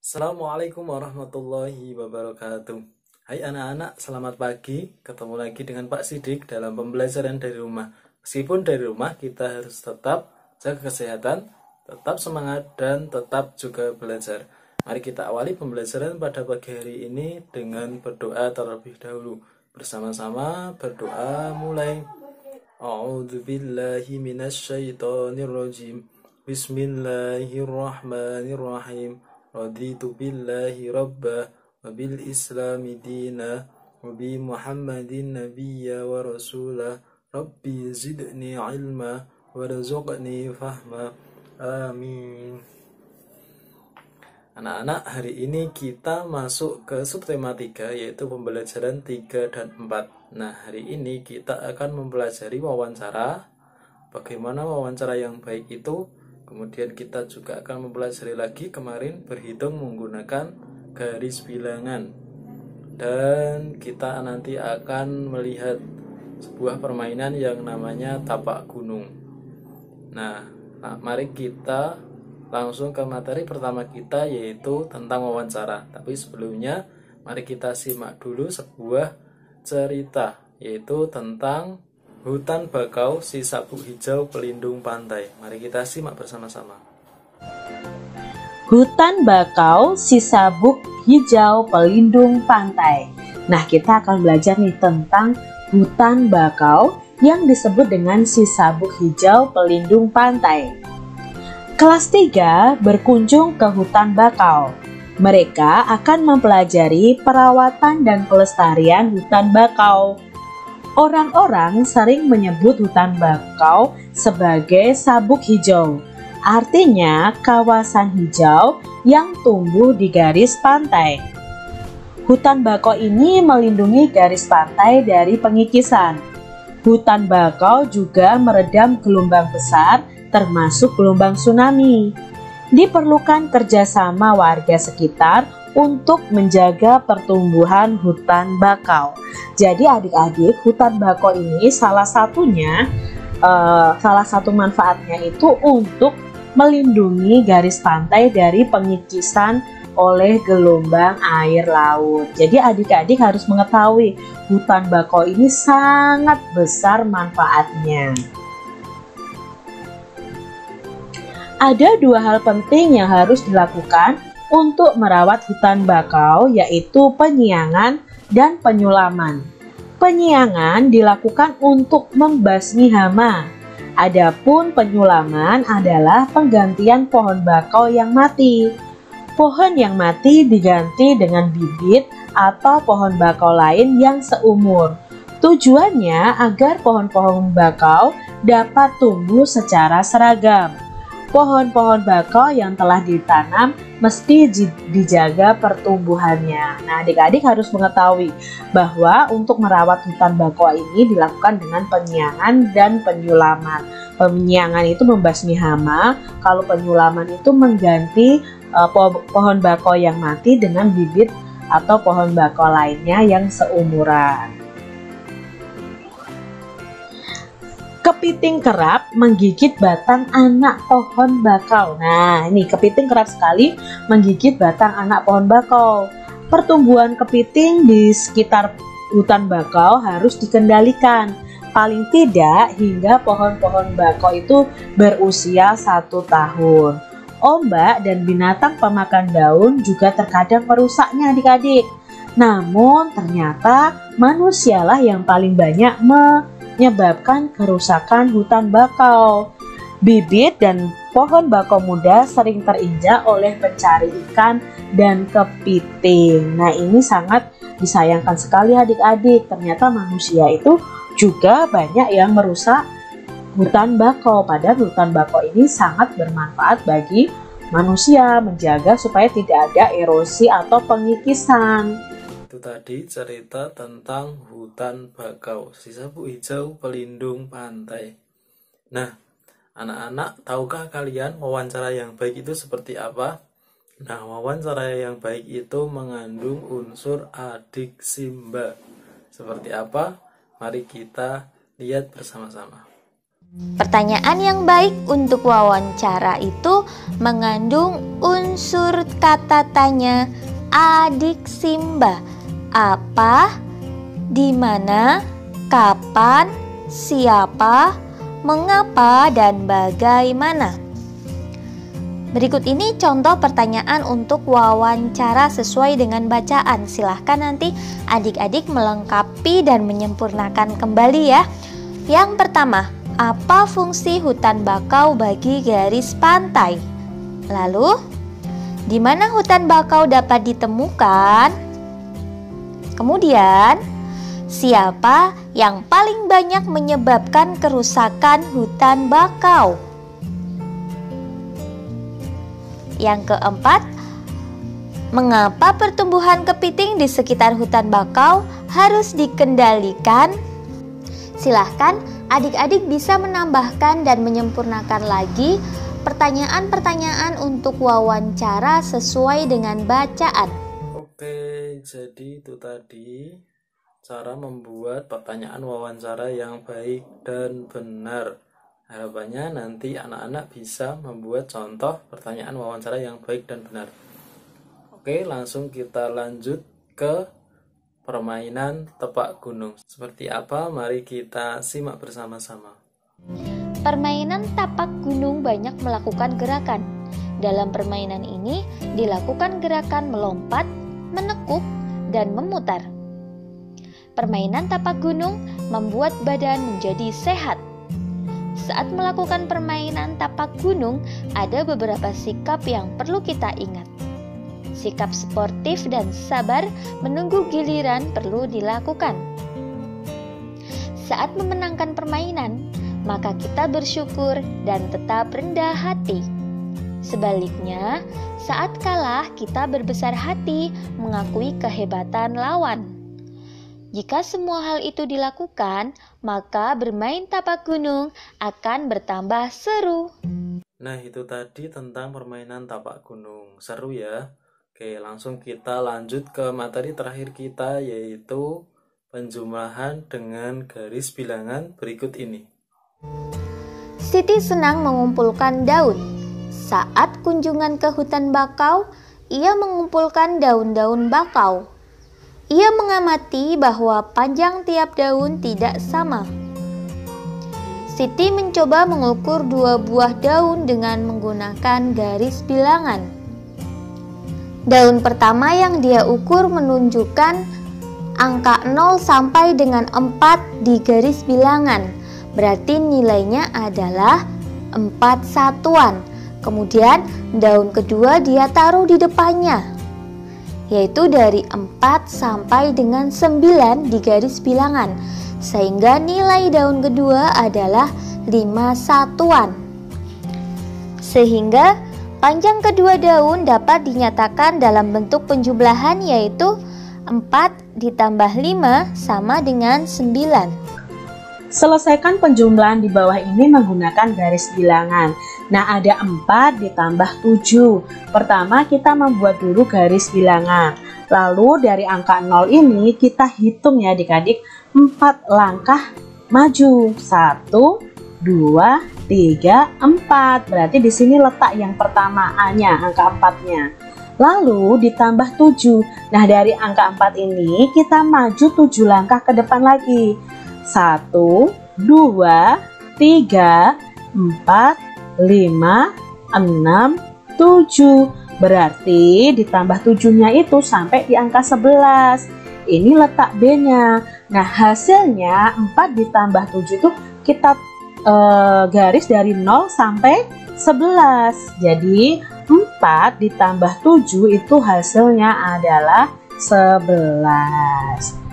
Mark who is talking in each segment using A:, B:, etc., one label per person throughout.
A: Assalamualaikum warahmatullahi wabarakatuh. Hai anak-anak, selamat pagi. Ketemu lagi dengan Pak Sidik dalam pembelajaran dari rumah. Meskipun dari rumah kita harus tetap jaga kesehatan, tetap semangat, dan tetap juga belajar. Mari kita awali pembelajaran pada pagi hari ini dengan berdoa terlebih dahulu. Bersama-sama berdoa mulai. A'udzubillahi minasyaitonirrajim. Bismillahirrahmanirrahim. Raditu billahi rabbah wa bil islami dina wa bi muhammadin nabiyya wa rasulah. Rabbi zidni ilma warzuqni fahma. Amin. Anak-anak, hari ini kita masuk ke subtema 3, yaitu pembelajaran 3 dan 4. Nah, hari ini kita akan mempelajari wawancara. Bagaimana wawancara yang baik itu. Kemudian kita juga akan mempelajari lagi kemarin berhitung menggunakan garis bilangan. Dan kita nanti akan melihat sebuah permainan yang namanya tapak gunung. Nah, mari kita langsung ke materi pertama kita, yaitu tentang wawancara. Tapi sebelumnya mari kita simak dulu sebuah cerita, yaitu tentang hutan bakau si sabuk hijau pelindung pantai. Mari kita simak bersama-sama.
B: Hutan bakau si sabuk hijau pelindung pantai. Nah, kita akan belajar nih tentang hutan bakau yang disebut dengan si sabuk hijau pelindung pantai. Kelas 3 berkunjung ke hutan bakau. Mereka akan mempelajari perawatan dan pelestarian hutan bakau. Orang-orang sering menyebut hutan bakau sebagai sabuk hijau. Artinya kawasan hijau yang tumbuh di garis pantai. Hutan bakau ini melindungi garis pantai dari pengikisan. Hutan bakau juga meredam gelombang besar, termasuk gelombang tsunami. Diperlukan kerjasama warga sekitar untuk menjaga pertumbuhan hutan bakau. Jadi adik-adik, hutan bakau ini salah satu manfaatnya itu untuk melindungi garis pantai dari pengikisan oleh gelombang air laut. Jadi adik-adik harus mengetahui hutan bakau ini sangat besar manfaatnya. Ada dua hal penting yang harus dilakukan untuk merawat hutan bakau, yaitu penyiangan dan penyulaman. Penyiangan dilakukan untuk membasmi hama. Adapun penyulaman adalah penggantian pohon bakau yang mati. Pohon yang mati diganti dengan bibit atau pohon bakau lain yang seumur. Tujuannya agar pohon-pohon bakau dapat tumbuh secara seragam. Pohon-pohon bakau yang telah ditanam mesti dijaga pertumbuhannya. Nah, adik-adik harus mengetahui bahwa untuk merawat hutan bakau ini dilakukan dengan penyiangan dan penyulaman. Penyiangan itu membasmi hama, kalau penyulaman itu mengganti pohon bakau yang mati dengan bibit atau pohon bakau lainnya yang seumuran. Kepiting kerap menggigit batang anak pohon bakau. Nah, ini kepiting kerap sekali menggigit batang anak pohon bakau. Pertumbuhan kepiting di sekitar hutan bakau harus dikendalikan. Paling tidak hingga pohon-pohon bakau itu berusia 1 tahun. Ombak dan binatang pemakan daun juga terkadang merusaknya adik-adik. Namun ternyata manusialah yang paling banyak menyebabkan kerusakan hutan bakau. Bibit dan pohon bakau muda sering terinjak oleh pencari ikan dan kepiting. Nah, ini sangat disayangkan sekali adik-adik. Ternyata manusia itu juga banyak yang merusak hutan bakau. Padahal hutan bakau ini sangat bermanfaat bagi manusia, menjaga supaya tidak ada erosi atau pengikisan.
A: Itu tadi cerita tentang hutan bakau, si sabuk hijau pelindung pantai. Nah, anak-anak, tahukah kalian wawancara yang baik itu seperti apa? Nah, wawancara yang baik itu mengandung unsur adiksimba. Seperti apa? Mari kita lihat bersama-sama.
C: Pertanyaan yang baik untuk wawancara itu mengandung unsur kata tanya adik Simba. Apa, di mana, kapan, siapa, mengapa, dan bagaimana. Berikut ini contoh pertanyaan untuk wawancara sesuai dengan bacaan. Silahkan nanti adik-adik melengkapi dan menyempurnakan kembali ya. Yang pertama, apa fungsi hutan bakau bagi garis pantai? Lalu, di mana hutan bakau dapat ditemukan? Kemudian, siapa yang paling banyak menyebabkan kerusakan hutan bakau? Yang keempat, mengapa pertumbuhan kepiting di sekitar hutan bakau harus dikendalikan? Silahkan adik-adik bisa menambahkan dan menyempurnakan lagi pertanyaan-pertanyaan untuk wawancara sesuai dengan bacaan.
A: Oke, jadi itu tadi cara membuat pertanyaan wawancara yang baik dan benar. Harapannya nanti anak-anak bisa membuat contoh pertanyaan wawancara yang baik dan benar. Oke, langsung kita lanjut ke permainan tebak gunung. Seperti apa? Mari kita simak bersama-sama.
C: Permainan tapak gunung banyak melakukan gerakan. Dalam permainan ini dilakukan gerakan melompat, menekuk, dan memutar. Permainan tapak gunung membuat badan menjadi sehat. Saat melakukan permainan tapak gunung, ada beberapa sikap yang perlu kita ingat. Sikap sportif dan sabar menunggu giliran perlu dilakukan. Saat memenangkan permainan, maka kita bersyukur dan tetap rendah hati. Sebaliknya, saat kalah kita berbesar hati mengakui kehebatan lawan. Jika semua hal itu dilakukan, maka bermain tapak gunung akan bertambah seru.
A: Nah, itu tadi tentang permainan tapak gunung. Seru ya? Oke, langsung kita lanjut ke materi terakhir kita, yaitu penjumlahan dengan garis bilangan berikut ini.
C: Siti senang mengumpulkan daun. Saat kunjungan ke hutan bakau, ia mengumpulkan daun-daun bakau. Ia mengamati bahwa panjang tiap daun tidak sama. Siti mencoba mengukur 2 buah daun dengan menggunakan garis bilangan. Daun pertama yang dia ukur menunjukkan angka 0 sampai dengan 4 di garis bilangan. Berarti nilainya adalah 4 satuan. Kemudian daun kedua dia taruh di depannya, yaitu dari 4 sampai dengan 9 di garis bilangan. Sehingga nilai daun kedua adalah 5 satuan. Sehingga panjang kedua daun dapat dinyatakan dalam bentuk penjumlahan, yaitu 4 ditambah 5 sama dengan 9.
B: Selesaikan penjumlahan di bawah ini menggunakan garis bilangan. Nah, ada 4 ditambah 7. Pertama kita membuat dulu garis bilangan. Lalu dari angka 0 ini kita hitung ya adik-adik 4 langkah maju. 1, 2, 3, 4. Berarti di sini letak yang pertama A-nya, angka 4-nya. Lalu ditambah 7. Nah, dari angka 4 ini kita maju 7 langkah ke depan lagi. 1, 2, 3, 4, 5, 6, 7. Berarti ditambah 7-nya itu sampai di angka 11. Ini letak B-nya. Nah, hasilnya 4 ditambah 7 itu kita garis dari 0 sampai 11. Jadi 4 ditambah 7 itu hasilnya adalah 11.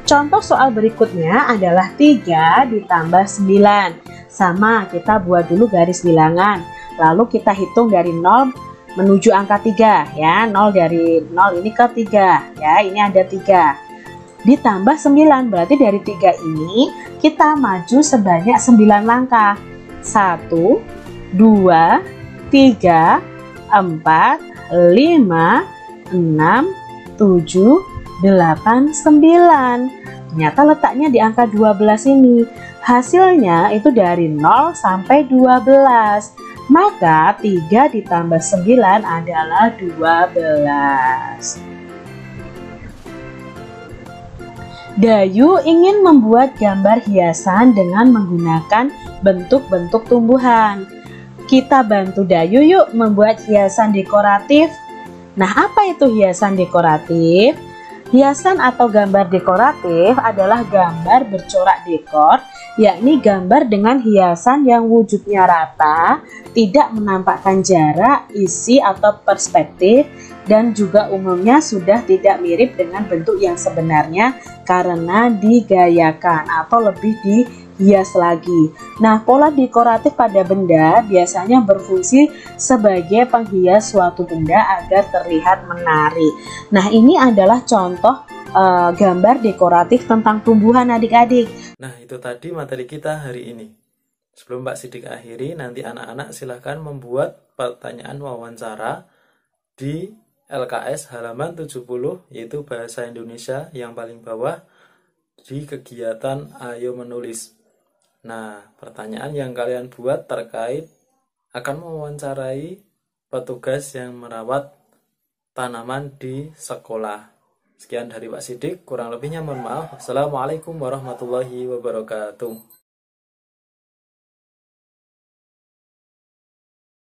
B: Contoh soal berikutnya adalah 3 ditambah 9. Sama, kita buat dulu garis bilangan. Lalu kita hitung dari 0 menuju angka 3 ya. 0 dari 0 ini ke 3 ya. Ini ada 3. Ditambah 9, berarti dari 3 ini kita maju sebanyak 9 langkah. 1, 2, 3, 4, 5, 6, 7, 8, 9. ternyata letaknya di angka 12 ini. Hasilnya itu dari 0 sampai 12. Maka 3 ditambah 9 adalah 12. Dayu ingin membuat gambar hiasan dengan menggunakan bentuk-bentuk tumbuhan. Kita bantu Dayu yuk membuat hiasan dekoratif. Nah, apa itu hiasan dekoratif? Hiasan atau gambar dekoratif adalah gambar bercorak dekor, yakni gambar dengan hiasan yang wujudnya rata, tidak menampakkan jarak, isi atau perspektif, dan juga umumnya sudah tidak mirip dengan bentuk yang sebenarnya karena digayakan atau lebih dihias lagi. Nah, pola dekoratif pada benda biasanya berfungsi sebagai penghias suatu benda agar terlihat menarik. Nah, ini adalah contoh gambar dekoratif tentang tumbuhan adik-adik.
A: Nah, itu tadi materi kita hari ini. Sebelum Mbak Sidik akhiri, nanti anak-anak silahkan membuat pertanyaan wawancara di LKS halaman 70, yaitu Bahasa Indonesia yang paling bawah di kegiatan Ayo Menulis. Nah, pertanyaan yang kalian buat terkait akan mewawancarai petugas yang merawat tanaman di sekolah. Sekian dari Pak Sidik, kurang lebihnya mohon maaf. Assalamualaikum warahmatullahi wabarakatuh.